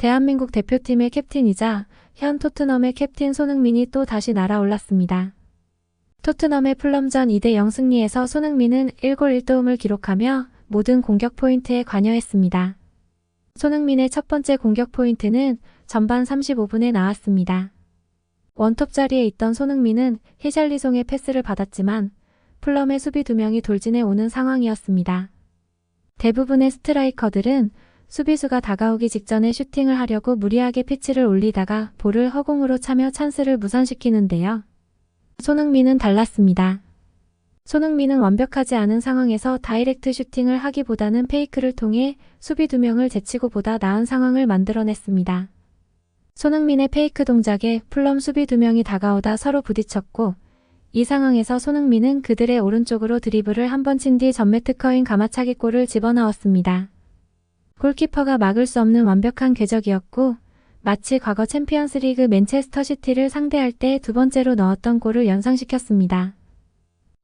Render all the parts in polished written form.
대한민국 대표팀의 캡틴이자 현 토트넘의 캡틴 손흥민이 또 다시 날아올랐습니다. 토트넘의 풀럼전 2대0 승리에서 손흥민은 1골 1도움을 기록하며 모든 공격 포인트에 관여했습니다. 손흥민의 첫 번째 공격 포인트는 전반 35분에 나왔습니다. 원톱 자리에 있던 손흥민은 히샬리송의 패스를 받았지만 풀럼의 수비 2명이 돌진해 오는 상황이었습니다. 대부분의 스트라이커들은 수비수가 다가오기 직전에 슈팅을 하려고 무리하게 피치를 올리다가 볼을 허공으로 차며 찬스를 무산시키는데요. 손흥민은 달랐습니다. 손흥민은 완벽하지 않은 상황에서 다이렉트 슈팅을 하기보다는 페이크를 통해 수비 2명을 제치고 보다 나은 상황을 만들어냈습니다. 손흥민의 페이크 동작에 풀럼 수비 2명이 다가오다 서로 부딪혔고 이 상황에서 손흥민은 그들의 오른쪽으로 드리블을 한번 친 뒤 전매 특허인 가마차기 골을 집어넣었습니다. 골키퍼가 막을 수 없는 완벽한 궤적이었고 마치 과거 챔피언스리그 맨체스터 시티를 상대할 때 두 번째로 넣었던 골을 연상시켰습니다.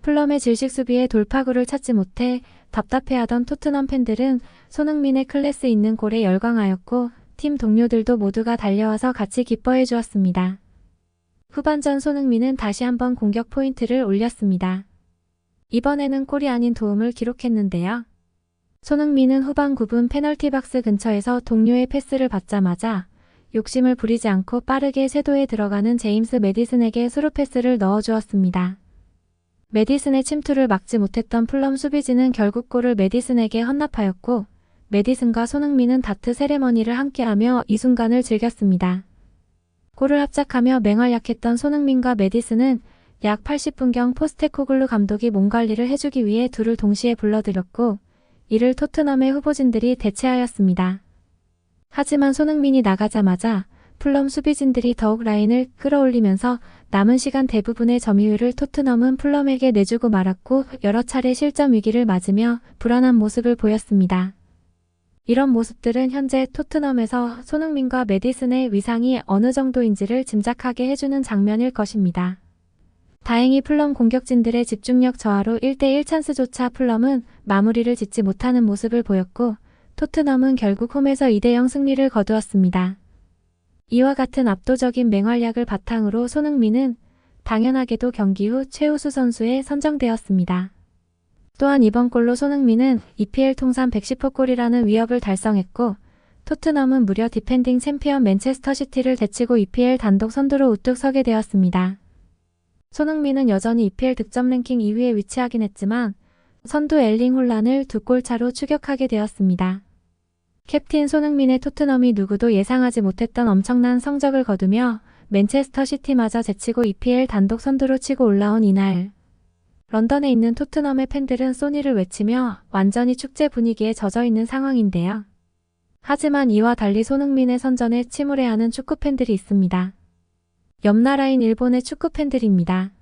풀럼의 질식 수비에 돌파구를 찾지 못해 답답해하던 토트넘 팬들은 손흥민의 클래스 있는 골에 열광하였고 팀 동료들도 모두가 달려와서 같이 기뻐해 주었습니다. 후반전 손흥민은 다시 한번 공격 포인트를 올렸습니다. 이번에는 골이 아닌 도움을 기록했는데요. 손흥민은 후반 9분 페널티 박스 근처에서 동료의 패스를 받자마자 욕심을 부리지 않고 빠르게 쇄도에 들어가는 제임스 매디슨에게 스루 패스를 넣어주었습니다. 매디슨의 침투를 막지 못했던 풀럼 수비진은 결국 골을 매디슨에게 헌납하였고 매디슨과 손흥민은 다트 세레머니를 함께하며 이 순간을 즐겼습니다. 골을 합작하며 맹활약했던 손흥민과 매디슨은 약 80분경 포스테코글루 감독이 몸 관리를 해주기 위해 둘을 동시에 불러들였고 이를 토트넘의 후보진들이 대체하였습니다. 하지만 손흥민이 나가자마자 풀럼 수비진들이 더욱 라인을 끌어올리면서 남은 시간 대부분의 점유율을 토트넘은 풀럼에게 내주고 말았고 여러 차례 실점 위기를 맞으며 불안한 모습을 보였습니다. 이런 모습들은 현재 토트넘에서 손흥민과 매디슨의 위상이 어느 정도인지를 짐작하게 해주는 장면일 것입니다. 다행히 풀럼 공격진들의 집중력 저하로 1대1 찬스조차 풀럼은 마무리를 짓지 못하는 모습을 보였고 토트넘은 결국 홈에서 2대0 승리를 거두었습니다. 이와 같은 압도적인 맹활약을 바탕으로 손흥민은 당연하게도 경기 후 최우수 선수에 선정되었습니다. 또한 이번 골로 손흥민은 EPL 통산 110호 골이라는 위협을 달성했고 토트넘은 무려 디펜딩 챔피언 맨체스터 시티를 제치고 EPL 단독 선두로 우뚝 서게 되었습니다. 손흥민은 여전히 EPL 득점 랭킹 2위에 위치하긴 했지만 선두 엘링 홀란을 2골 차로 추격하게 되었습니다. 캡틴 손흥민의 토트넘이 누구도 예상하지 못했던 엄청난 성적을 거두며 맨체스터 시티마저 제치고 EPL 단독 선두로 치고 올라온 이날. 런던에 있는 토트넘의 팬들은 소니를 외치며 완전히 축제 분위기에 젖어있는 상황인데요. 하지만 이와 달리 손흥민의 선전에 침울해하는 축구팬들이 있습니다. 옆 나라인 일본의 축구팬들입니다.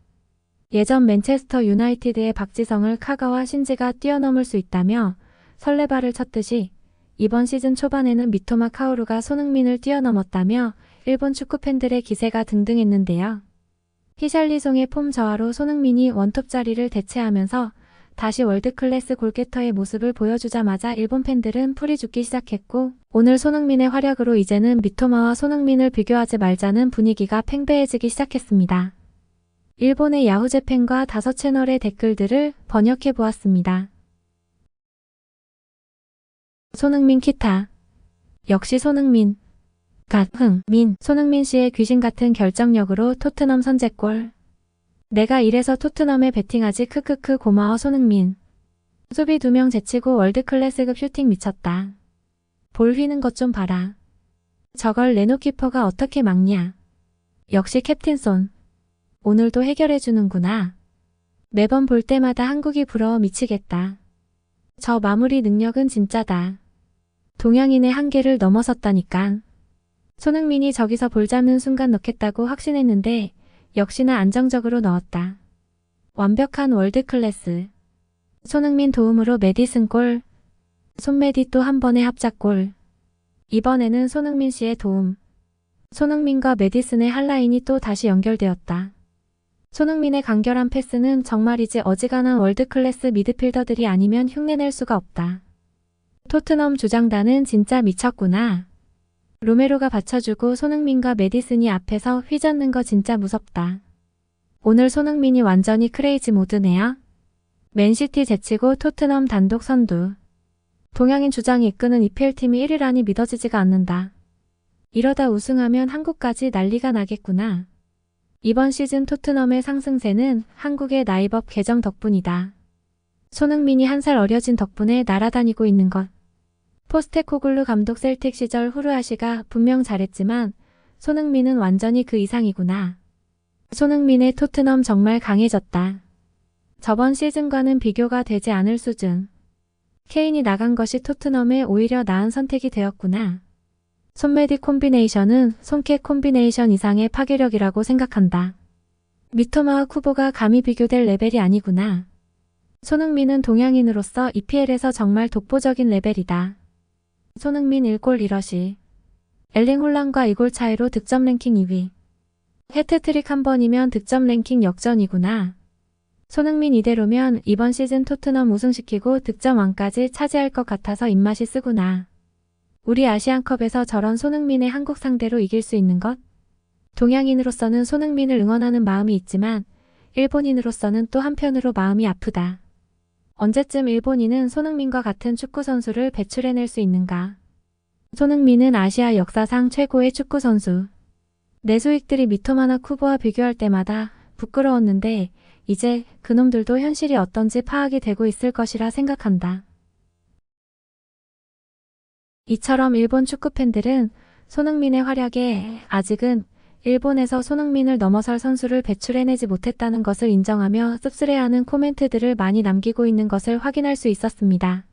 예전 맨체스터 유나이티드의 박지성을 카가와 신지가 뛰어넘을 수 있다며 설레발을 쳤듯이 이번 시즌 초반에는 미토마 카오루가 손흥민을 뛰어넘었다며 일본 축구팬들의 기세가 등등했는데요. 히샬리송의 폼 저하로 손흥민이 원톱 자리를 대체하면서 다시 월드클래스 골게터의 모습을 보여주자마자 일본 팬들은 풀이 죽기 시작했고 오늘 손흥민의 활약으로 이제는 미토마와 손흥민을 비교하지 말자는 분위기가 팽배해지기 시작했습니다. 일본의 야후재팬과 5채널의 댓글들을 번역해 보았습니다. 손흥민 키타. 역시 손흥민. 손흥민 씨의 귀신 같은 결정력으로 토트넘 선제골. 내가 이래서 토트넘에 베팅하지 크크크 고마워 손흥민. 수비 2명 제치고 월드클래스급 슈팅 미쳤다. 볼 휘는 것 좀 봐라. 저걸 레노 키퍼가 어떻게 막냐. 역시 캡틴 손. 오늘도 해결해주는구나. 매번 볼 때마다 한국이 부러워 미치겠다. 저 마무리 능력은 진짜다. 동양인의 한계를 넘어섰다니깐. 손흥민이 저기서 볼 잡는 순간 넣겠다고 확신했는데 역시나 안정적으로 넣었다. 완벽한 월드클래스. 손흥민 도움으로 매디슨 골. 손매디 또 한 번의 합작골. 이번에는 손흥민 씨의 도움. 손흥민과 매디슨의 핫라인이 또 다시 연결되었다. 손흥민의 간결한 패스는 정말이지 어지간한 월드클래스 미드필더들이 아니면 흉내낼 수가 없다. 토트넘 주장단은 진짜 미쳤구나. 로메로가 받쳐주고 손흥민과 메디슨이 앞에서 휘젓는 거 진짜 무섭다. 오늘 손흥민이 완전히 크레이지 모드네요. 맨시티 제치고 토트넘 단독 선두. 동양인 주장이 이끄는 EPL팀이 1위라니 믿어지지가 않는다. 이러다 우승하면 한국까지 난리가 나겠구나. 이번 시즌 토트넘의 상승세는 한국의 나이법 개정 덕분이다. 손흥민이 한 살 어려진 덕분에 날아다니고 있는 것. 포스테코글루 감독 셀틱 시절 후르아시가 분명 잘했지만 손흥민은 완전히 그 이상이구나. 손흥민의 토트넘 정말 강해졌다. 저번 시즌과는 비교가 되지 않을 수준. 케인이 나간 것이 토트넘에 오히려 나은 선택이 되었구나. 손메디 콤비네이션은 손캣 콤비네이션 이상의 파괴력이라고 생각한다. 미토마와 쿠보가 감히 비교될 레벨이 아니구나. 손흥민은 동양인으로서 EPL에서 정말 독보적인 레벨이다. 손흥민 1골 1어시. 엘링 홀란과 2골 차이로 득점 랭킹 2위. 해트트릭 한 번이면 득점 랭킹 역전이구나. 손흥민 이대로면 이번 시즌 토트넘 우승시키고 득점 왕까지 차지할 것 같아서 입맛이 쓰구나. 우리 아시안컵에서 저런 손흥민의 한국 상대로 이길 수 있는 것? 동양인으로서는 손흥민을 응원하는 마음이 있지만 일본인으로서는 또 한편으로 마음이 아프다. 언제쯤 일본인은 손흥민과 같은 축구선수를 배출해낼 수 있는가? 손흥민은 아시아 역사상 최고의 축구선수. 내 수익들이 미토마나 쿠보와 비교할 때마다 부끄러웠는데 이제 그놈들도 현실이 어떤지 파악이 되고 있을 것이라 생각한다. 이처럼 일본 축구팬들은 손흥민의 활약에 아직은 일본에서 손흥민을 넘어설 선수를 배출해내지 못했다는 것을 인정하며 씁쓸해하는 코멘트들을 많이 남기고 있는 것을 확인할 수 있었습니다.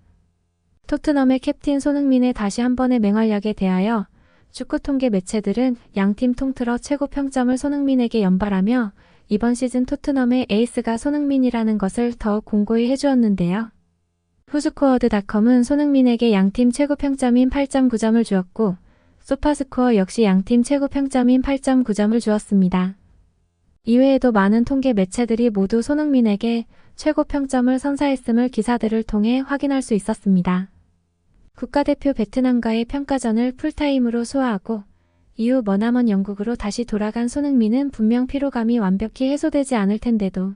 토트넘의 캡틴 손흥민의 다시 한 번의 맹활약에 대하여 축구 통계 매체들은 양팀 통틀어 최고 평점을 손흥민에게 연발하며 이번 시즌 토트넘의 에이스가 손흥민이라는 것을 더욱 공고히 해주었는데요. 후스코어드닷컴은 손흥민에게 양팀 최고 평점인 8.9점을 주었고 소파스코어 역시 양팀 최고 평점인 8.9점을 주었습니다. 이외에도 많은 통계 매체들이 모두 손흥민에게 최고 평점을 선사했음을 기사들을 통해 확인할 수 있었습니다. 국가대표 베트남과의 평가전을 풀타임으로 소화하고 이후 머나먼 영국으로 다시 돌아간 손흥민은 분명 피로감이 완벽히 해소되지 않을 텐데도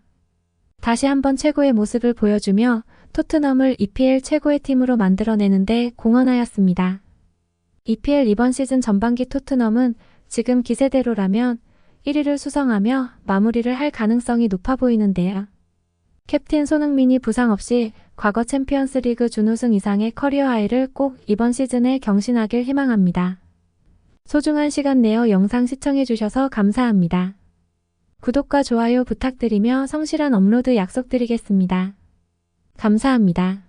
다시 한번 최고의 모습을 보여주며 토트넘을 EPL 최고의 팀으로 만들어내는데 공헌하였습니다. EPL 이번 시즌 전반기 토트넘은 지금 기세대로라면 1위를 수성하며 마무리를 할 가능성이 높아 보이는데요. 캡틴 손흥민이 부상 없이 과거 챔피언스 리그 준우승 이상의 커리어 하이를 꼭 이번 시즌에 경신하길 희망합니다. 소중한 시간 내어 영상 시청해주셔서 감사합니다. 구독과 좋아요 부탁드리며 성실한 업로드 약속드리겠습니다. 감사합니다.